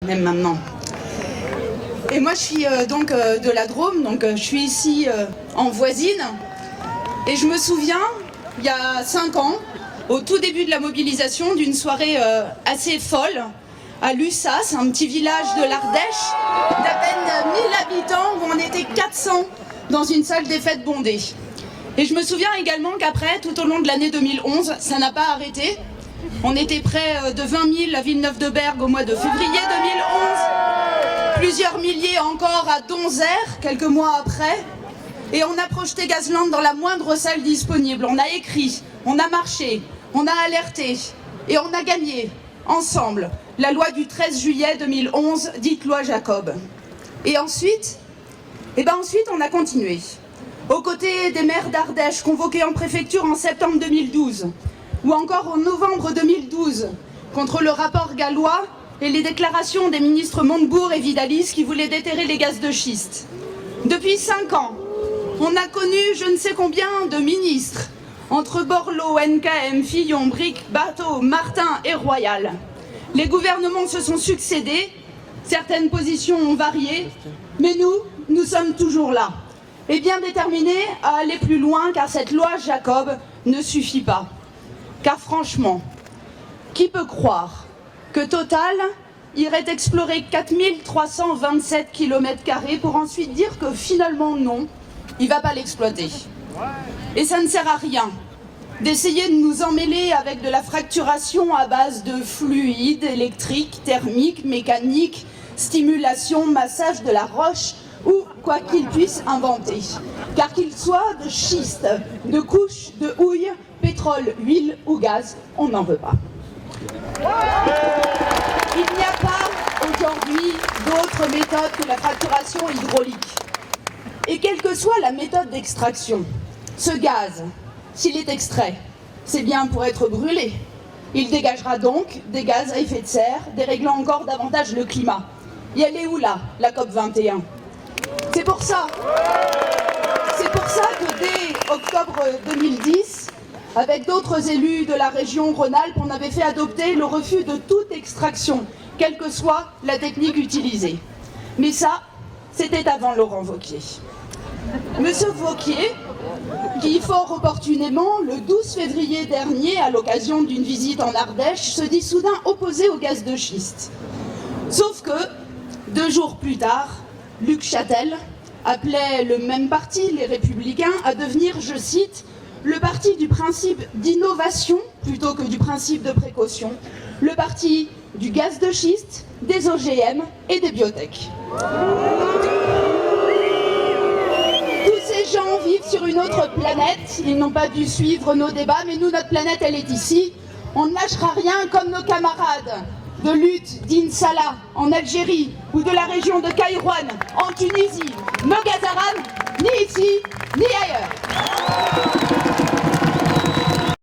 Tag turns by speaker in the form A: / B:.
A: Même maintenant. Et moi je suis donc de la Drôme, donc je suis ici en voisine. Et je me souviens, il y a 5 ans, au tout début de la mobilisation, d'une soirée assez folle à Lussas, un petit village de l'Ardèche d'à peine 1000 habitants où on était 400 dans une salle des fêtes bondée. Et je me souviens également qu'après, tout au long de l'année 2011, ça n'a pas arrêté. On était près de 20 000 à Villeneuve-de-Berg au mois de février 2011, plusieurs milliers encore à Donzère, quelques mois après, et on a projeté Gazland dans la moindre salle disponible. On a écrit, on a marché, on a alerté, et on a gagné, ensemble, la loi du 13 juillet 2011, dite loi Jacob. Et ensuite, on a continué. Aux côtés des maires d'Ardèche convoqués en préfecture en septembre 2012, ou encore en novembre 2012, contre le rapport gallois et les déclarations des ministres Montebourg et Vidalis qui voulaient déterrer les gaz de schiste. Depuis 5 ans, on a connu je ne sais combien de ministres, entre Borloo, NKM, Fillon, Bric, Bateau, Martin et Royal. Les gouvernements se sont succédés, certaines positions ont varié, mais nous sommes toujours là. Et bien déterminés à aller plus loin, car cette loi Jacob ne suffit pas. Car franchement, qui peut croire que Total irait explorer 4327 km² pour ensuite dire que finalement non, il ne va pas l'exploiter. Et ça ne sert à rien d'essayer de nous emmêler avec de la fracturation à base de fluides électriques, thermiques, mécaniques, stimulation, massage de la roche, ou quoi qu'il puisse inventer. Car qu'il soit de schiste, de couche, de houille, pétrole, huile ou gaz, on n'en veut pas. Il n'y a pas aujourd'hui d'autre méthode que la fracturation hydraulique. Et quelle que soit la méthode d'extraction, ce gaz, s'il est extrait, c'est bien pour être brûlé. Il dégagera donc des gaz à effet de serre, déréglant encore davantage le climat. Et elle est où là, la COP 21 ? C'est pour ça que dès octobre 2010, avec d'autres élus de la région Rhône-Alpes, on avait fait adopter le refus de toute extraction, quelle que soit la technique utilisée. Mais ça, c'était avant Laurent Wauquiez. Monsieur Wauquiez, qui fort opportunément, le 12 février dernier, à l'occasion d'une visite en Ardèche, se dit soudain opposé au gaz de schiste. Sauf que, 2 jours plus tard, Luc Châtel appelait le même parti, les Républicains, à devenir, je cite, le parti du principe d'innovation plutôt que du principe de précaution, le parti du gaz de schiste, des OGM et des biotech. Tous ces gens vivent sur une autre planète, ils n'ont pas dû suivre nos débats, mais nous, notre planète, elle est ici. On ne lâchera rien comme nos camarades de lutte d'Insala en Algérie ou de la région de Kairouan en Tunisie, nos Gazaran, ni ici, ni ailleurs.